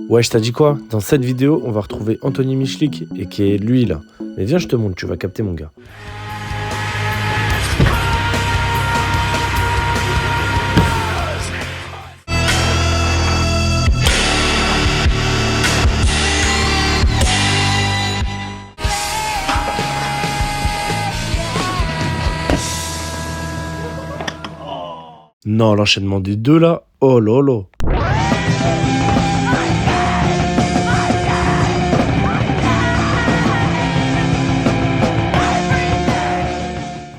Ouais, je t'ai dit quoi? Dans cette vidéo, on va retrouver Anthony Michlik, et qui est lui là. Mais viens, je te montre, tu vas capter mon gars. Non, l'enchaînement des deux là, oh lolo.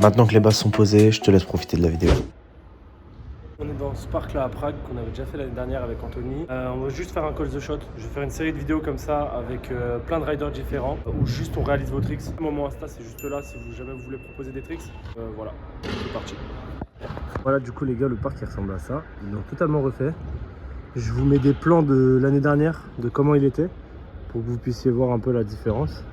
Maintenant que les bases sont posées, je te laisse profiter de la vidéo. On est dans ce parc là à Prague qu'on avait déjà fait l'année dernière avec Anthony. On va juste faire un call the shot. Je vais faire une série de vidéos comme ça avec plein de riders différents où juste on réalise vos tricks. Mon Insta c'est juste là si jamais vous voulez proposer des tricks. Voilà, c'est parti. Voilà, du coup les gars, le parc il ressemble à ça. Ils l'ont totalement refait. Je vous mets des plans de l'année dernière, de comment il était, pour que vous puissiez voir un peu la différence.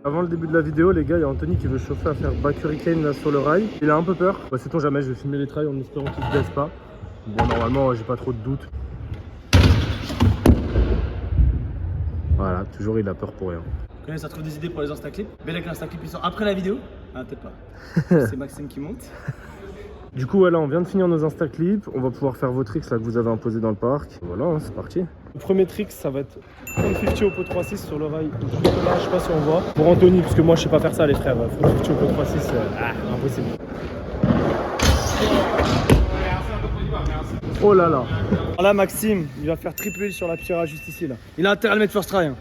Avant le début de la vidéo, les gars, il y a Anthony qui veut chauffer à faire back hurricane là sur le rail. Il a un peu peur. Bah, sait-on jamais, je vais filmer les trails en espérant qu'il se blesse pas. Bon, normalement, j'ai pas trop de doutes. Voilà, toujours il a peur pour rien. Vous connaissez, ça trouve des idées pour les Instaclips. Mais là, que l'Instaclip, ils sont après la vidéo. Ah, peut-être pas. C'est Maxime qui monte. Du coup, voilà, on vient de finir nos Instaclips. On va pouvoir faire vos tricks là que vous avez imposés dans le parc. Voilà, hein, c'est parti. Le premier trick, ça va être 50 au pot 3-6 sur le rail. Là, je sais pas si on voit. Pour Anthony, parce que moi, je sais pas faire ça, les frères. 50 au pot 3-6, impossible. Oh là là. Alors là, Maxime, il va faire triple sur la pierre juste ici. Là. Il a intérêt à le mettre first try. Hein.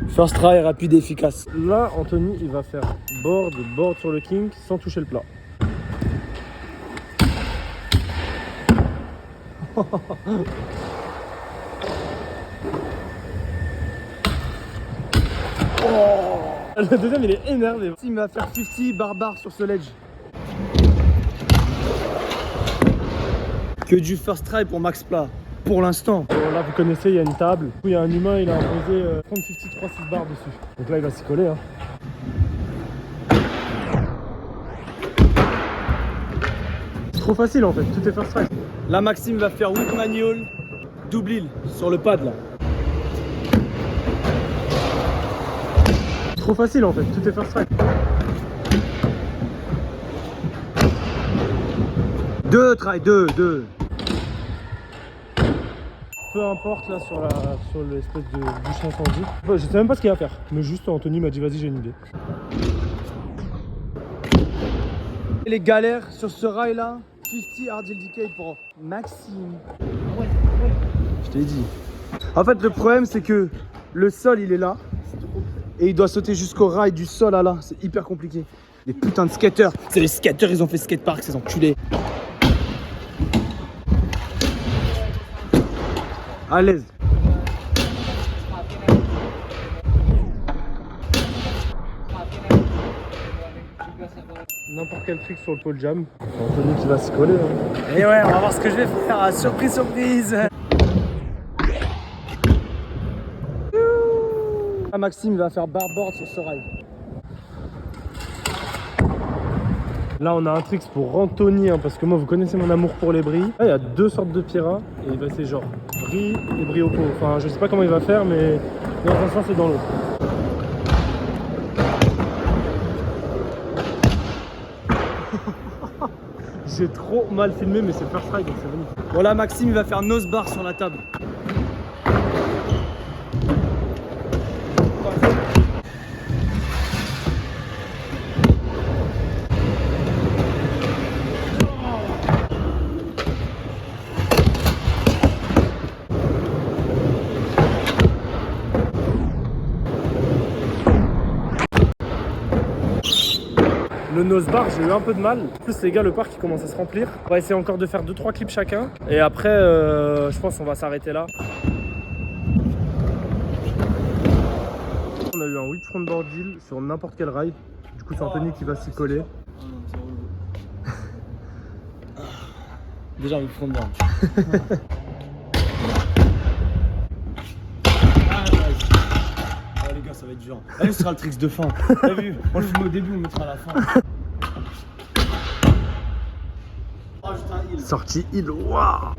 First try, rapide et efficace. Là, Anthony, il va faire board sur le king sans toucher le plat. Le deuxième, il est énervé. Il va faire 50 barbare sur ce ledge. Que du first try pour Max Plat. Pour l'instant. Bon, là, vous connaissez, il y a une table. Du coup, il y a un humain, il a imposé 30-50 3-6 bars dessus. Donc là, il va s'y coller. Hein. C'est trop facile en fait, tout est first try. Là, Maxime va faire whip manual, double hill sur le pad là. Trop facile en fait, tout est first try. Deux try, deux. Peu importe là sur l'espèce de bouche incendie. Je sais même pas ce qu'il va faire. Mais juste Anthony m'a dit vas-y, j'ai une idée. Et les galères sur ce rail là, 50 hard hill decay pour Maxime. Je t'ai dit. En fait le problème c'est que le sol il est là. Et il doit sauter jusqu'au rail du sol à là. C'est hyper compliqué. Les putains de skateurs. C'est les skateurs, ils ont fait skatepark, ces enculés. À l'aise. N'importe quel trick sur le pole jam. Anthony qui va s'y coller. Hein. Et ouais, on va voir ce que je vais faire. Surprise, surprise. Ah, Maxime va faire barboard sur ce rail. Là on a un trick pour Anthony, hein, parce que moi vous connaissez mon amour pour les bris. Là il y a deux sortes de piras et il va essayer genre bris et bris au pot. Enfin je sais pas comment il va faire mais dans un sens et dans l'autre. J'ai trop mal filmé mais c'est first strike donc c'est magnifique. Voilà, Maxime il va faire nose bar sur la table. Le nose bar, j'ai eu un peu de mal. En plus, les gars, le parc il commence à se remplir. On va essayer encore de faire 2-3 clips chacun. Et après, je pense qu'on va s'arrêter là. On a eu un whip front board deal sur n'importe quel rail. Du coup, c'est Anthony qui va s'y coller. Déjà, on va prendre ça va être dur. Allez, ce sera le tricks de fin. T'as vu? On le filme au début, on le mettra à la fin. Sortie heal, waouh.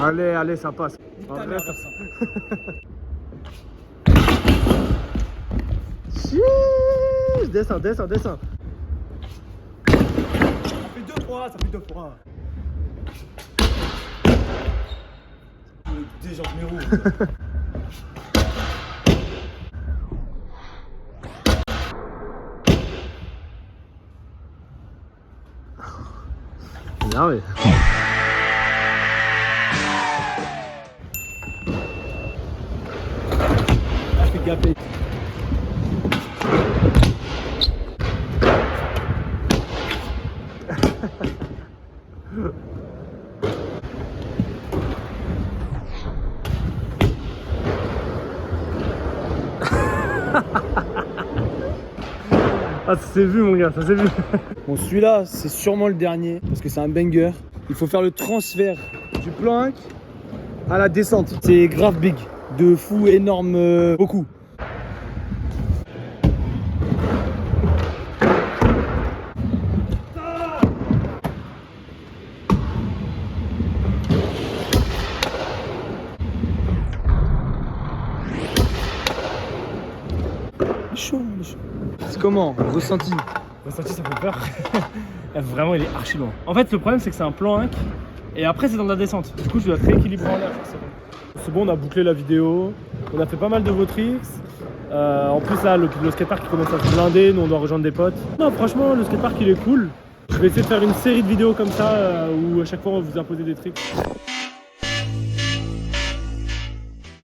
Allez, allez, ça passe. En vrai, ça... Chiii, descends. Ça fait 2 points, Déjà, je m'éroule. Énervé. Je fais gaper. Ah, ça s'est vu, mon gars, ça s'est vu. Bon, celui-là, c'est sûrement le dernier parce que c'est un banger. Il faut faire le transfert du plank à la descente. C'est grave big, de fou, énorme, beaucoup. Chaud. C'est comment? Ressenti? Ressenti, ça fait peur. Vraiment, il est archi loin. En fait, le problème, c'est que c'est un plan 1 et après, c'est dans la descente. Du coup, je dois être rééquilibré en l'air. C'est bon, on a bouclé la vidéo. On a fait pas mal de vos tricks. En plus, là, le skatepark qui commence à se blinder. Nous, on doit rejoindre des potes. Non, franchement, le skatepark, il est cool. Je vais essayer de faire une série de vidéos comme ça où à chaque fois, on va vous imposer des tricks.